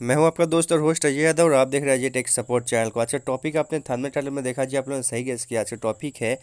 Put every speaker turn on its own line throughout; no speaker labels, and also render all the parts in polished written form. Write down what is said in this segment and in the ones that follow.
मैं हूं आपका दोस्त और होस्ट अजय यादव और आप देख रहे हैं अजय टेक सपोर्ट चैनल को। आज का टॉपिक आपने थंबनेल टाइटल में देखा जी, आप लोगों ने सही गेस किया। आज का टॉपिक है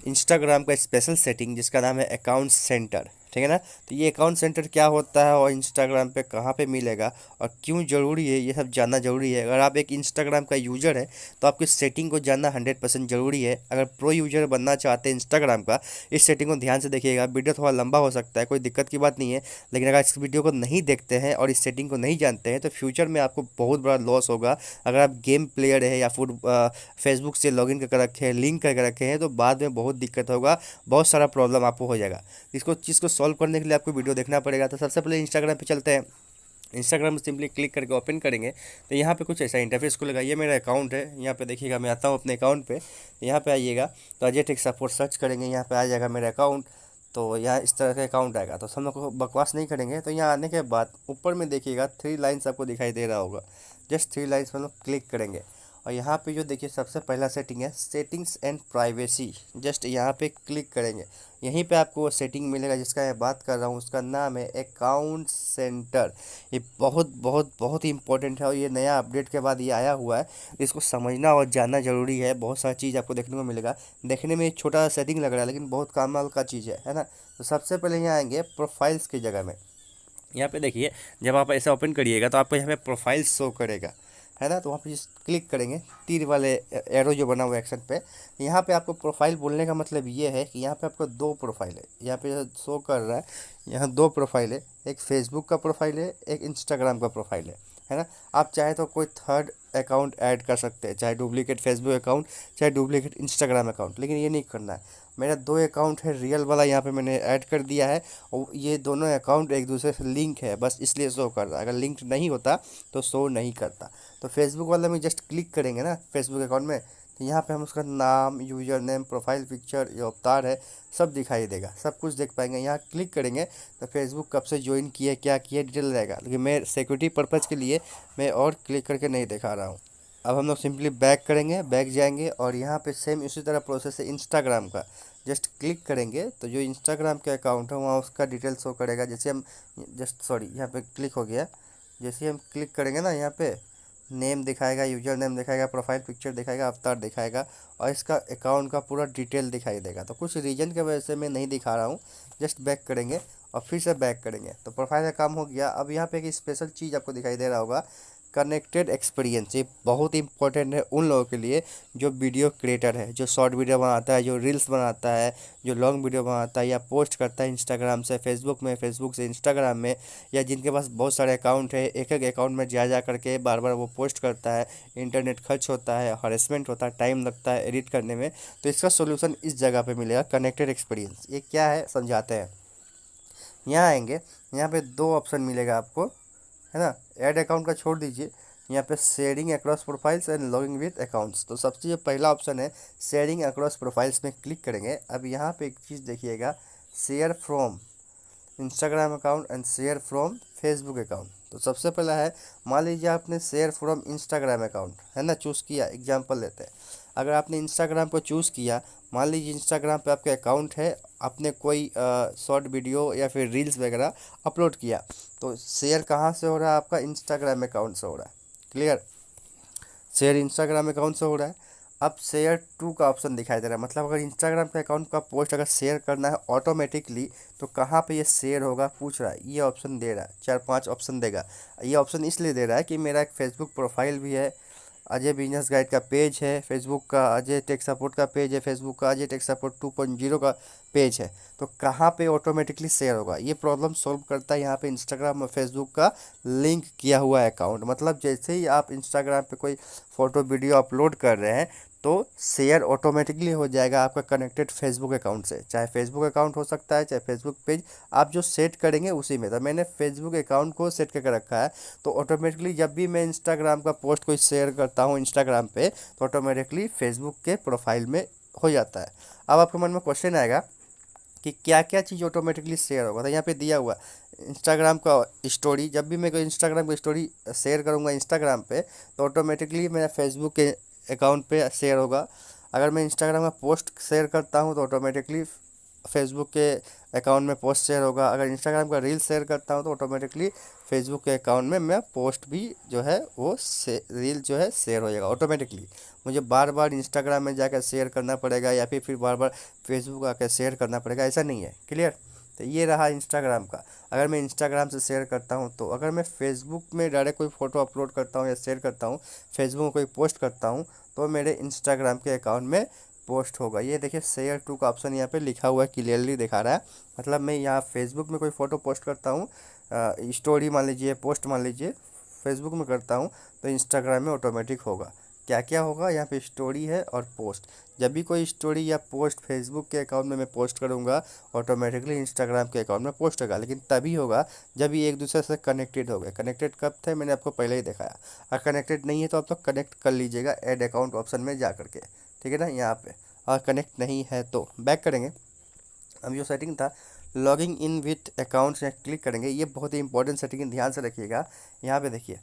इंस्टाग्राम का स्पेशल सेटिंग जिसका नाम है अकाउंट सेंटर। ठीक है ना। तो ये अकाउंट सेंटर क्या होता है और इंस्टाग्राम पे कहाँ पे मिलेगा और क्यों ज़रूरी है, ये सब जानना ज़रूरी है। अगर आप एक इंस्टाग्राम का यूज़र है तो आपकी सेटिंग को जानना 100% ज़रूरी है। अगर प्रो यूज़र बनना चाहते हैं इंस्टाग्राम का, इस सेटिंग को ध्यान से देखिएगा। वीडियो थोड़ा लंबा हो सकता है, कोई दिक्कत की बात नहीं है, लेकिन अगर इस वीडियो को नहीं देखते हैं और इस सेटिंग को नहीं जानते हैं तो फ्यूचर में आपको बहुत बड़ा लॉस होगा। अगर आप गेम प्लेयर है या फिर फेसबुक से लॉगिन करके रखे हैं, लिंक करके रखे हैं, तो बाद में बहुत दिक्कत होगा, बहुत सारा प्रॉब्लम आपको हो जाएगा। इसको चीज़ को सॉल्व करने के लिए आपको वीडियो देखना पड़ेगा। तो सबसे पहले इंस्टाग्राम पे चलते हैं। इंस्टाग्राम में सिंपली क्लिक करके ओपन करेंगे तो यहाँ पे कुछ ऐसा इंटरफेस खुलेगा। ये मेरा अकाउंट है, यहाँ पे देखिएगा। मैं आता हूँ अपने अकाउंट पे, यहाँ पे आइएगा तो अजय टेक सपोर्ट सर्च करेंगे, यहाँ पे आ जाएगा मेरा अकाउंट। तो यहाँ इस तरह का अकाउंट आएगा। तो हम लोग को बकवास नहीं करेंगे। तो यहाँ आने के बाद ऊपर में देखिएगा 3 लाइन्स आपको दिखाई दे रहा होगा। जस्ट 3 लाइन्स में हम लोग क्लिक करेंगे और यहाँ पे जो देखिए सबसे पहला सेटिंग है सेटिंग्स एंड प्राइवेसी। जस्ट यहाँ पे क्लिक करेंगे, यहीं पे आपको वो सेटिंग मिलेगा जिसका मैं बात कर रहा हूँ। उसका नाम है अकाउंट सेंटर। ये बहुत बहुत बहुत ही इंपॉर्टेंट है और ये नया अपडेट के बाद ये आया हुआ है। इसको समझना और जानना ज़रूरी है। बहुत सारी चीज़ आपको देखने को मिलेगा। देखने में एक छोटा सा सेटिंग लग रहा है लेकिन बहुत कमाल का चीज़ है ना। तो सबसे पहले यहाँ आएंगे प्रोफाइल्स की जगह में। यहाँ पे देखिए, जब आप ऐसे ओपन करिएगा तो आपको यहाँ पे प्रोफाइल शो करेगा, है ना। तो वहाँ पे क्लिक करेंगे, तीर वाले एरो जो बना हुआ है एक्शन पे। यहाँ पे आपको प्रोफाइल बोलने का मतलब ये है कि यहाँ पे आपको 2 प्रोफाइल है। यहाँ पे शो कर रहा है, यहाँ 2 प्रोफाइल है। एक फेसबुक का प्रोफाइल है, एक इंस्टाग्राम का प्रोफाइल है ना। आप चाहे तो कोई थर्ड अकाउंट ऐड कर सकते हैं, चाहे डुप्लीकेट फेसबुक अकाउंट, चाहे डुप्लीकेट इंस्टाग्राम अकाउंट, लेकिन ये नहीं करना है। मेरा 2 अकाउंट है, रियल वाला यहाँ पे मैंने ऐड कर दिया है और ये दोनों अकाउंट एक दूसरे से लिंक है, बस इसलिए शो कर रहा है। अगर लिंक नहीं होता तो शो नहीं करता। तो फेसबुक वाला में जस्ट क्लिक करेंगे ना फेसबुक अकाउंट में, तो यहाँ पे हम उसका नाम, यूजर नेम, प्रोफाइल पिक्चर, जो अवतार है, सब दिखाई देगा, सब कुछ देख पाएंगे। यहाँ क्लिक करेंगे तो फेसबुक कब से ज्वाइन किया, क्या किया, डिटेल रहेगा। लेकिन मैं सिक्योरिटी पर्पज़ के लिए मैं और क्लिक करके नहीं दिखा रहा हूँ। अब हम लोग सिंपली बैक करेंगे, बैक जाएंगे और यहाँ पे सेम इसी तरह प्रोसेस है इंस्टाग्राम का। जस्ट क्लिक करेंगे तो जो इंस्टाग्राम के अकाउंट है वहाँ उसका डिटेल शो करेगा। जैसे हम जस्ट सॉरी यहाँ पे क्लिक हो गया। जैसे हम क्लिक करेंगे ना, यहाँ पे नेम दिखाएगा, यूजर नेम दिखाएगा, प्रोफाइल पिक्चर दिखाएगा, अवतार दिखाएगा और इसका अकाउंट का पूरा डिटेल दिखाई देगा। तो कुछ रीजन की वजह से मैं नहीं दिखा रहा हूँ। जस्ट बैक करेंगे और फिर से बैक करेंगे तो प्रोफाइल का काम हो गया। अब यहाँ पे एक स्पेशल चीज़ आपको दिखाई दे रहा होगा, कनेक्टेड एक्सपीरियंस। ये बहुत इंपॉर्टेंट है उन लोगों के लिए जो वीडियो क्रिएटर है, जो शॉर्ट वीडियो बनाता है, जो रील्स बनाता है, जो लॉन्ग वीडियो बनाता है या पोस्ट करता है इंस्टाग्राम से फेसबुक में, फेसबुक से इंस्टाग्राम में, या जिनके पास बहुत सारे अकाउंट है, एक एक अकाउंट में जा जा करके बार बार वो पोस्ट करता है। इंटरनेट खर्च होता है, हरेसमेंट होता है, टाइम लगता है एडिट करने में। तो इसका सोल्यूशन इस जगह पे मिलेगा, कनेक्टेड एक्सपीरियंस। ये क्या है समझाते हैं। यहाँ आएंगे, यहाँ पे 2 ऑप्शन मिलेगा आपको, है ना। ऐड अकाउंट का छोड़ दीजिए, यहाँ पे sharing across profiles and logging with accounts. तो सबसे जो पहला ऑप्शन है शेयरिंग अक्रॉस प्रोफाइल्स में क्लिक करेंगे। अब यहाँ पे एक चीज़ देखिएगा, share from Instagram account and share from Facebook account. तो सबसे पहला है, मान लीजिए आपने शेयर फ्रॉम इंस्टाग्राम अकाउंट है ना चूज़ किया। एग्जांपल लेते हैं, अगर आपने इंस्टाग्राम को चूज़ किया, मान लीजिए इंस्टाग्राम पे आपके अकाउंट है, आपने कोई शॉर्ट वीडियो या फिर रील्स वगैरह अपलोड किया, तो शेयर कहाँ से हो रहा है, आपका इंस्टाग्राम अकाउंट से हो रहा है। क्लियर, शेयर इंस्टाग्राम अकाउंट से हो रहा है। अब शेयर टू का ऑप्शन दिखाई दे रहा है, मतलब अगर इंस्टाग्राम के अकाउंट का पोस्ट अगर शेयर करना है ऑटोमेटिकली तो कहाँ पे ये शेयर होगा पूछ रहा है। ये ऑप्शन दे रहा है, 4-5 ऑप्शन देगा। ये ऑप्शन इसलिए दे रहा है कि मेरा एक फेसबुक प्रोफाइल भी है, अजय बिजनेस गाइड का पेज है फेसबुक का, अजय टेक सपोर्ट का पेज है फेसबुक का, अजय टेक सपोर्ट 2.0 का पेज है। तो कहाँ पे ऑटोमेटिकली शेयर होगा, ये प्रॉब्लम सॉल्व करता है यहाँ पे इंस्टाग्राम और फेसबुक का लिंक किया हुआ अकाउंट। मतलब जैसे ही आप इंस्टाग्राम पे कोई फ़ोटो वीडियो अपलोड कर रहे हैं तो शेयर ऑटोमेटिकली हो जाएगा आपका कनेक्टेड फेसबुक अकाउंट से। चाहे फेसबुक अकाउंट हो सकता है, चाहे फेसबुक पेज, आप जो सेट करेंगे उसी में। तो मैंने फेसबुक अकाउंट को सेट करके रखा है, तो ऑटोमेटिकली जब भी मैं इंस्टाग्राम का पोस्ट कोई शेयर करता हूँ इंस्टाग्राम पे तो ऑटोमेटिकली फेसबुक के प्रोफाइल में हो जाता है। अब आपके मन में क्वेश्चन आएगा कि क्या क्या चीज़ ऑटोमेटिकली शेयर होगा। तो यहाँ पे दिया हुआ इंस्टाग्राम का स्टोरी, जब भी मैं कोई इंस्टाग्राम की स्टोरी शेयर करूँगा इंस्टाग्राम पे तो ऑटोमेटिकली मेरा फेसबुक के अकाउंट पे शेयर होगा। अगर मैं इंस्टाग्राम का पोस्ट शेयर करता हूँ तो ऑटोमेटिकली फेसबुक के अकाउंट में पोस्ट शेयर होगा। अगर इंस्टाग्राम का रील शेयर करता हूँ तो ऑटोमेटिकली फेसबुक के अकाउंट में मैं पोस्ट भी जो है वो रील जो है शेयर हो जाएगा ऑटोमेटिकली। मुझे बार बार इंस्टाग्राम में जाकर शेयर करना पड़ेगा या फिर बार बार फेसबुक आकर शेयर करना पड़ेगा, ऐसा नहीं है। क्लियर? तो ये रहा इंस्टाग्राम का। अगर मैं इंस्टाग्राम से शेयर करता हूँ तो अगर मैं फेसबुक में डायरेक्ट कोई फ़ोटो अपलोड करता हूँ या शेयर करता हूँ, फेसबुक में कोई पोस्ट करता हूँ, तो मेरे इंस्टाग्राम के अकाउंट में पोस्ट होगा। ये देखिए शेयर टू का ऑप्शन यहाँ पे लिखा हुआ है, क्लियरली दिखा रहा है। मतलब मैं यहाँ फेसबुक में कोई फ़ोटो पोस्ट करता हूँ, स्टोरी मान लीजिए, पोस्ट मान लीजिए, फेसबुक में करता हूँ तो इंस्टाग्राम में ऑटोमेटिक होगा। क्या क्या होगा यहाँ पे? स्टोरी है और पोस्ट। जब भी कोई स्टोरी या पोस्ट फेसबुक के अकाउंट में मैं पोस्ट करूँगा, ऑटोमेटिकली इंस्टाग्राम के अकाउंट में पोस्ट होगा, लेकिन तभी होगा जब ये एक दूसरे से कनेक्टेड हो गए। कनेक्टेड कब थे? मैंने आपको पहले ही दिखाया। अगर कनेक्टेड नहीं है तो आप लोग कनेक्ट कर लीजिएगा ऐड अकाउंट ऑप्शन में जा करके, ठीक है ना, यहाँ पे। और कनेक्ट नहीं है तो बैक करेंगे। अब जो सेटिंग था लॉगिंग इन विथ अकाउंट्स, यहाँ क्लिक करेंगे। ये बहुत ही इंपॉर्टेंट सेटिंग है, ध्यान से रखिएगा। यहाँ पे देखिए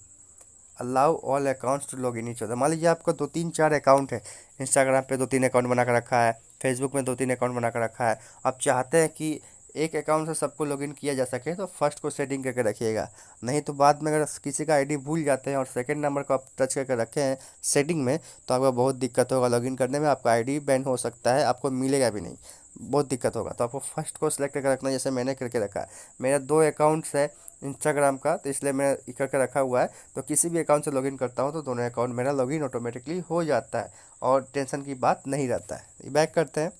allow all accounts to log in each other. मान लीजिए आपका 2-3-4 अकाउंट है, इंस्टाग्राम पे 2-3 अकाउंट बना कर रखा है, फेसबुक में 2-3 अकाउंट बना कर रखा है। आप चाहते हैं कि एक अकाउंट से सबको लॉगिन किया जा सके तो फर्स्ट को सेटिंग करके रखिएगा। नहीं तो बाद में अगर किसी का आईडी भूल जाते हैं और सेकंड नंबर को आप टच करके रखे हैं सेटिंग में, तो आपको बहुत दिक्कत होगा लॉगिन करने में। आपका आईडी बैन हो सकता है, आपको मिलेगा भी नहीं, बहुत दिक्कत होगा। तो आपको फर्स्ट को सिलेक्ट करके रखना, जैसे मैंने करके रखा है। मेरा 2 अकाउंट्स है इंस्टाग्राम का, तो इसलिए मैं करके रखा हुआ है। तो किसी भी अकाउंट से लॉगिन करता हूँ तो दोनों अकाउंट मेरा लॉगिन ऑटोमेटिकली हो जाता है और टेंशन की बात नहीं रहता है। बैक करते हैं।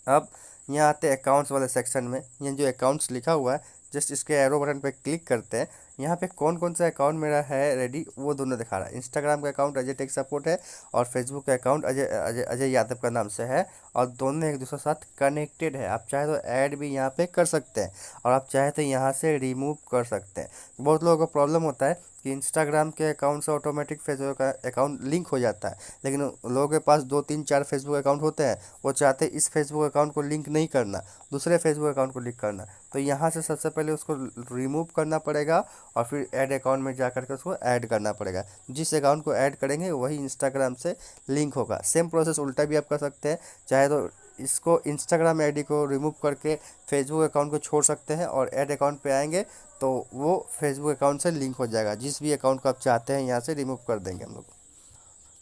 अब यहाँ आते हैं अकाउंट्स वाले सेक्शन में। ये जो अकाउंट्स लिखा हुआ है, जस्ट इसके एरो बटन पे क्लिक करते हैं। यहाँ पे कौन कौन सा अकाउंट मेरा है रेडी, वो दोनों दिखा रहा है। इंस्टाग्राम का अकाउंट अजय टेक सपोर्ट है और फेसबुक का अकाउंट अजय अजय अजय यादव का नाम से है, और दोनों एक दूसरे के साथ कनेक्टेड है। आप चाहे तो ऐड भी यहाँ पे कर सकते हैं और आप चाहे तो यहाँ से रिमूव कर सकते हैं। बहुत लोगों को प्रॉब्लम होता है कि इंस्टाग्राम के अकाउंट से ऑटोमेटिक फेसबुक का अकाउंट लिंक हो जाता है, लेकिन लोगों के पास 2-3-4 फेसबुक अकाउंट होते हैं, वो चाहते हैं इस फेसबुक अकाउंट को लिंक नहीं करना, दूसरे फेसबुक अकाउंट को लिंक करना। तो यहाँ से सबसे पहले उसको रिमूव करना पड़ेगा और फिर ऐड अकाउंट में जा करके उसको ऐड करना पड़ेगा। जिस अकाउंट को ऐड करेंगे वही इंस्टाग्राम से लिंक होगा। सेम प्रोसेस उल्टा भी आप कर सकते हैं, चाहे तो इसको इंस्टाग्राम आईडी को रिमूव करके फेसबुक अकाउंट को छोड़ सकते हैं और ऐड अकाउंट पे आएंगे तो वो फेसबुक अकाउंट से लिंक हो जाएगा। जिस भी अकाउंट को आप चाहते हैं यहाँ से रिमूव कर देंगे हम लोग।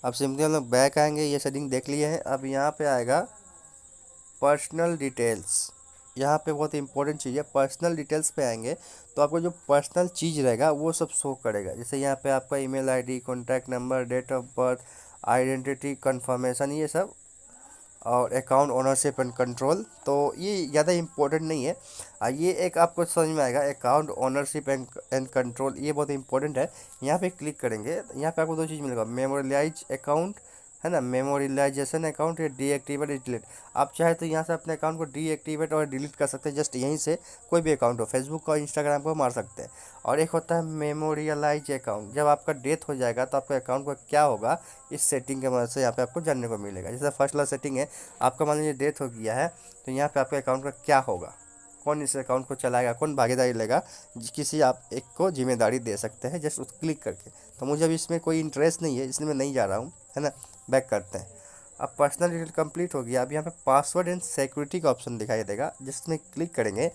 अब सिंपली हम लोग बैक आएंगे, ये सेटिंग देख लिए हैं। अब यहाँ पे आएगा पर्सनल डिटेल्स। यहाँ पे बहुत इंपॉर्टेंट चीज़ है, पर्सनल डिटेल्स पे आएंगे तो आपको जो पर्सनल चीज़ रहेगा वो सब शो करेगा। जैसे यहाँ पे आपका email ID, contact number, date of birth, identity confirmation, ये सब, और अकाउंट ओनरशिप एंड कंट्रोल। तो ये ज़्यादा इंपॉर्टेंट नहीं है। ये एक आपको समझ में आएगा, अकाउंट ओनरशिप एंड कंट्रोल, ये बहुत इंपॉर्टेंट है। यहाँ पे क्लिक करेंगे, यहाँ पे आपको 2 चीज़ मिलेगा, मेमोरियलाइज अकाउंट है ना, मेमोरियलाइजेशन अकाउंट या डीएक्टिवेट डिलीट। आप चाहे तो यहाँ से अपने अकाउंट को डीएक्टिवेट और डिलीट कर सकते हैं। जस्ट यहीं से कोई भी अकाउंट हो, फेसबुक और इंस्टाग्राम को मार सकते हैं। और एक होता है मेमोरियलाइज अकाउंट, जब आपका डेथ हो जाएगा तो आपके अकाउंट का क्या होगा, इस सेटिंग के मदद से यहाँ पे आपको जानने को मिलेगा। जैसे फर्स्ट वाला सेटिंग है, आपका मान लीजिए डेथ हो गया है तो यहाँ पे आपके अकाउंट का क्या होगा, कौन इस अकाउंट को चलाएगा, कौन भागीदारी लेगा, किसी आप एक को जिम्मेदारी दे सकते हैं जस्ट उस क्लिक करके। तो मुझे अभी इसमें कोई इंटरेस्ट नहीं है इसलिए मैं नहीं जा रहा हूँ, है ना। बैक करते हैं। अब पर्सनल डिटेल कंप्लीट हो गया। अब यहाँ पे पासवर्ड एंड सिक्योरिटी का ऑप्शन दिखाई देगा, जिसमें क्लिक करेंगे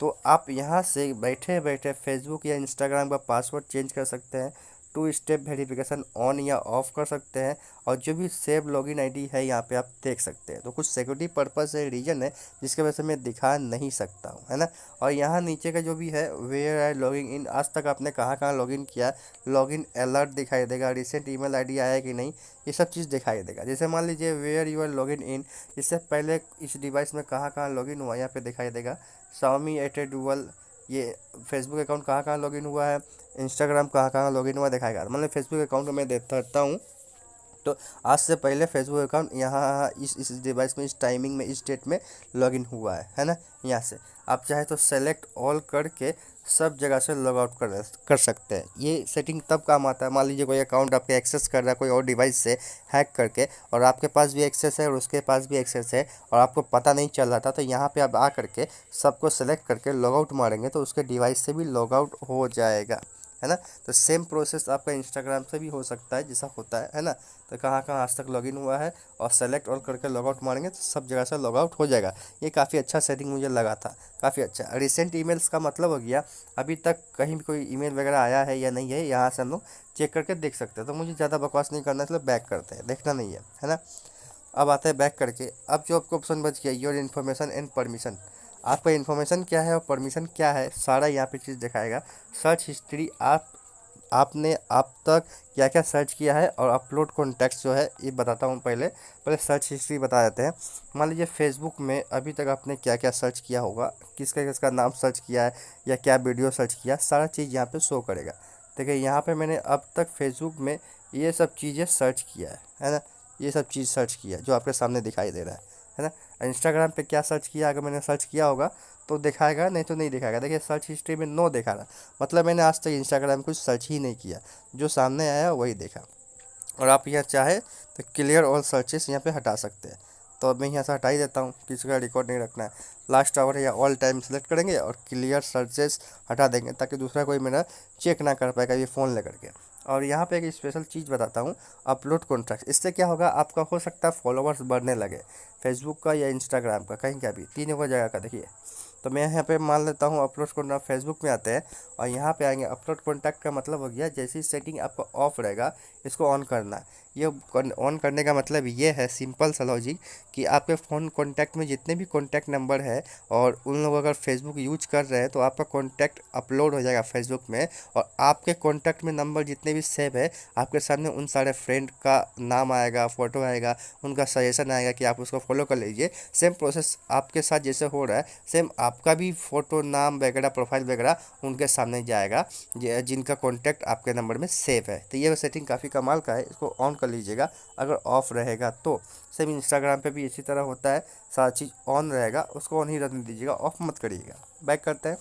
तो आप यहाँ से बैठे बैठे फेसबुक या इंस्टाग्राम का पासवर्ड चेंज कर सकते हैं, 2 स्टेप वेरिफिकेशन ऑन या ऑफ कर सकते हैं, और जो भी सेव लॉगिन आईडी है यहाँ पे आप देख सकते हैं। तो कुछ सिक्योरिटी पर्पस है, रीजन है जिसके वजह से मैं दिखा नहीं सकता हूँ, है ना। और यहाँ नीचे का जो भी है वेयर आई लॉगिन इन, आज तक आपने कहाँ कहाँ लॉगिन किया, लॉगिन अलर्ट दिखाई देगा, रिसेंट ईमेल आईडी आया कि नहीं, ये सब चीज़ दिखाई देगा। जैसे मान लीजिए where you are login in, इससे पहले इस डिवाइस में कहाँ कहाँ लॉगिन हुआ यहाँ पे दिखाई देगा। Xiaomi @dual, ये फेसबुक अकाउंट कहाँ कहाँ लॉगिन हुआ है, इंस्टाग्राम कहाँ कहाँ लॉगिन हुआ दिखाएगा। मतलब फेसबुक अकाउंट में देखता हूँ तो आज से पहले फेसबुक अकाउंट यहाँ इस डिवाइस में, इस टाइमिंग में, इस डेट में लॉगिन हुआ है ना। यहाँ से आप चाहे तो सेलेक्ट ऑल करके सब जगह से लॉग आउट कर सकते हैं। ये सेटिंग तब काम आता है, मान लीजिए कोई अकाउंट आपके एक्सेस कर रहा है कोई और डिवाइस से हैक करके, और आपके पास भी एक्सेस है और उसके पास भी एक्सेस है और आपको पता नहीं चल रहा था, तो यहाँ पे आप आ करके सबको सेलेक्ट करके लॉग आउट मारेंगे तो उसके डिवाइस से भी लॉग आउट हो जाएगा, है ना। तो सेम प्रोसेस आपका इंस्टाग्राम से भी हो सकता है जैसा होता है ना। तो कहाँ कहाँ आज तक लॉगिन हुआ है और सेलेक्ट ऑल करके लॉगआउट मारेंगे तो सब जगह से लॉगआउट हो जाएगा। ये काफ़ी अच्छा सेटिंग मुझे लगा था, काफ़ी अच्छा। रिसेंट ईमेल्स का मतलब हो गया अभी तक कहीं भी कोई ईमेल वगैरह आया है या नहीं है, यहाँ से हम लोग चेक करके देख सकते हैं। तो मुझे ज़्यादा बकवास नहीं करना, इसलिए बैक करते हैं, देखना नहीं है ना। अब आता है बैक करके, अब जो आपको ऑप्शन बच गया योर इन्फॉर्मेशन एंड परमिशन, आपका इन्फॉर्मेशन क्या है और परमिशन क्या है सारा यहाँ पे चीज़ दिखाएगा। सर्च हिस्ट्री, आपने अब तक क्या क्या सर्च किया है, और अपलोड कॉन्टैक्ट्स जो है ये बताता हूँ। पहले पहले सर्च हिस्ट्री बता देते हैं। मान लीजिए फेसबुक में अभी तक आपने क्या क्या सर्च किया होगा, किसका किसका नाम सर्च किया है या क्या वीडियो सर्च किया, सारा चीज़ यहाँ पे शो करेगा। देखिए यहाँ पे मैंने अब तक फेसबुक में ये सब चीज़ें सर्च किया है ना, ये सब चीज़ सर्च किया जो आपके सामने दिखाई दे रहा है ना। इंस्टाग्राम पे क्या सर्च किया, अगर मैंने सर्च किया होगा तो दिखाएगा, नहीं तो नहीं दिखाएगा। देखिए सर्च हिस्ट्री में नो दिखा रहा, मतलब मैंने आज तक इंस्टाग्राम कुछ सर्च ही नहीं किया, जो सामने आया वही देखा। और आप यहाँ चाहे तो क्लियर ऑल सर्चेस यहाँ पे हटा सकते हैं। तो अब मैं यहाँ से हटा ही देता हूँ, किसी का रिकॉर्ड नहीं रखना है। लास्ट आवर या ऑल टाइम सेलेक्ट करेंगे और क्लियर सर्चेस हटा देंगे, ताकि दूसरा कोई मेरा चेक ना कर पाएगा ये फ़ोन लेकर के। और यहाँ पे एक स्पेशल चीज़ बताता हूँ, अपलोड कॉन्ट्रैक्ट। इससे क्या होगा, आपका हो सकता है फॉलोवर्स बढ़ने लगे, फेसबुक का या इंस्टाग्राम का, कहीं का भी, तीनों का जगह का। देखिए तो मैं यहाँ पे मान लेता हूँ अपलोड कॉन्टैक्ट, फेसबुक में आते हैं और यहाँ पे आएंगे। अपलोड कॉन्टैक्ट का मतलब हो गया जैसी सेटिंग आपका ऑफ रहेगा इसको ऑन करना है। ये ऑन करने का मतलब ये है, सिंपल सा लॉजिक, कि आपके फ़ोन कॉन्टैक्ट में जितने भी कॉन्टैक्ट नंबर है और उन लोग अगर फेसबुक यूज कर रहे हैं तो आपका कॉन्टैक्ट अपलोड हो जाएगा फेसबुक में, और आपके कॉन्टैक्ट में नंबर जितने भी सेव है आपके सामने उन सारे फ्रेंड का नाम आएगा, फ़ोटो आएगा, उनका सजेशन आएगा कि आप उसको फॉलो कर लीजिए। सेम प्रोसेस आपके साथ जैसे हो रहा है, सेम आपका भी फ़ोटो, नाम वगैरह, प्रोफाइल वगैरह उनके सामने जाएगा जिनका कॉन्टैक्ट आपके नंबर में सेव है। तो ये सेटिंग काफ़ी कमाल का है, इसको ऑन कर लीजिएगा अगर ऑफ रहेगा तो। सेम इंस्टाग्राम पे भी इसी तरह होता है, सारा चीज़ ऑन रहेगा, उसको ऑन ही रहने दीजिएगा, ऑफ मत करिएगा। बैक करते हैं,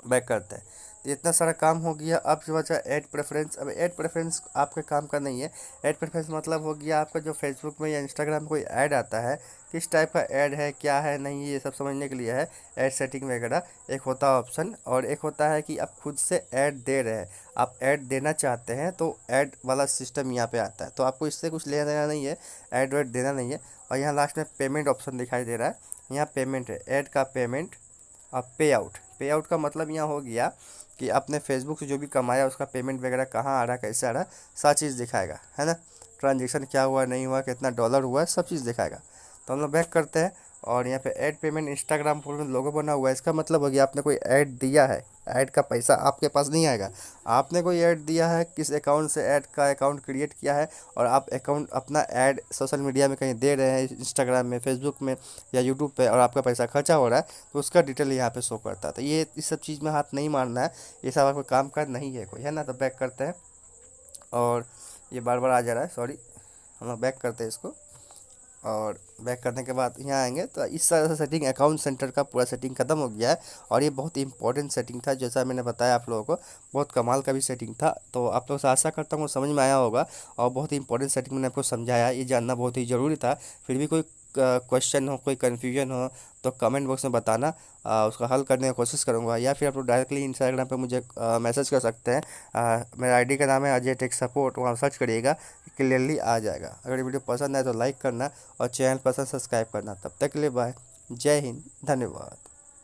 बैक करते हैं। तो इतना सारा काम हो गया। अब जो बचा ऐड प्रेफरेंस, अब ऐड प्रेफरेंस आपके काम का नहीं है। ऐड प्रेफरेंस मतलब हो गया आपका जो फेसबुक में या इंस्टाग्राम में कोई ऐड आता है, किस टाइप का ऐड है, क्या है नहीं, ये सब समझने के लिए है ऐड सेटिंग वगैरह। एक होता है ऑप्शन, और एक होता है कि आप खुद से ऐड दे रहे हैं, आप ऐड देना चाहते हैं तो ऐड वाला सिस्टम यहाँ पे आता है। तो आपको इससे कुछ लेना देना नहीं है, ऐड वैड देना नहीं है। और यहाँ लास्ट में पेमेंट ऑप्शन दिखाई दे रहा है, यहाँ पेमेंट है, ऐड का पेमेंट। अब पे आउट, पे आउट का मतलब यहाँ हो गया कि आपने फेसबुक से जो भी कमाया उसका पेमेंट वगैरह कहाँ आ रहा है, कैसे आ रहा है, सारी चीज़ दिखाएगा, है ना। ट्रांजेक्शन क्या हुआ, नहीं हुआ, कितना डॉलर हुआ है, सब चीज़ दिखाएगा। तो हम लोग बैक करते हैं और यहाँ पे ऐड पेमेंट, इंस्टाग्राम फुल में लोगो बना हुआ है, इसका मतलब हो गया आपने कोई ऐड दिया है, ऐड का पैसा आपके पास नहीं आएगा। आपने कोई ऐड दिया है, किस अकाउंट से ऐड का अकाउंट क्रिएट किया है, और आप अकाउंट अपना ऐड सोशल मीडिया में कहीं दे रहे हैं, इंस्टाग्राम में, फेसबुक में या यूट्यूब पे, और आपका पैसा खर्चा हो रहा है, तो उसका डिटेल यहाँ पे शो करता है। तो ये इस सब चीज़ में हाथ नहीं मारना है, ये सब आपका काम का नहीं है कोई, है ना। तो बैक करते हैं, और ये बार बार आ जा रहा है, सॉरी। हम लोग बैक करते हैं इसको, और बैक करने के बाद यहाँ आएंगे तो इस तरह से सेटिंग, अकाउंट सेंटर का पूरा सेटिंग खत्म हो गया है। और ये बहुत इंपॉर्टेंट सेटिंग था, जैसा मैंने बताया आप लोगों को, बहुत कमाल का भी सेटिंग था। तो आप लोगों से आशा करता हूँ समझ में आया होगा, और बहुत इंपॉर्टेंट सेटिंग मैंने आपको समझाया, ये जानना बहुत ही ज़रूरी था। फिर भी कोई क्वेश्चन हो, कोई कन्फ्यूजन हो तो कमेंट बॉक्स में बताना, उसका हल करने की कोशिश करूँगा। या फिर आप लोग डायरेक्टली इंस्टाग्राम पे मुझे मैसेज कर सकते हैं। मेरा आईडी का नाम है अजय टेक सपोर्ट, वहाँ सर्च करिएगा, क्लियरली आ जाएगा। अगर ये वीडियो पसंद आए तो लाइक करना और चैनल पसंद सब्सक्राइब करना। तब तक के लिए बाय, जय हिंद, धन्यवाद।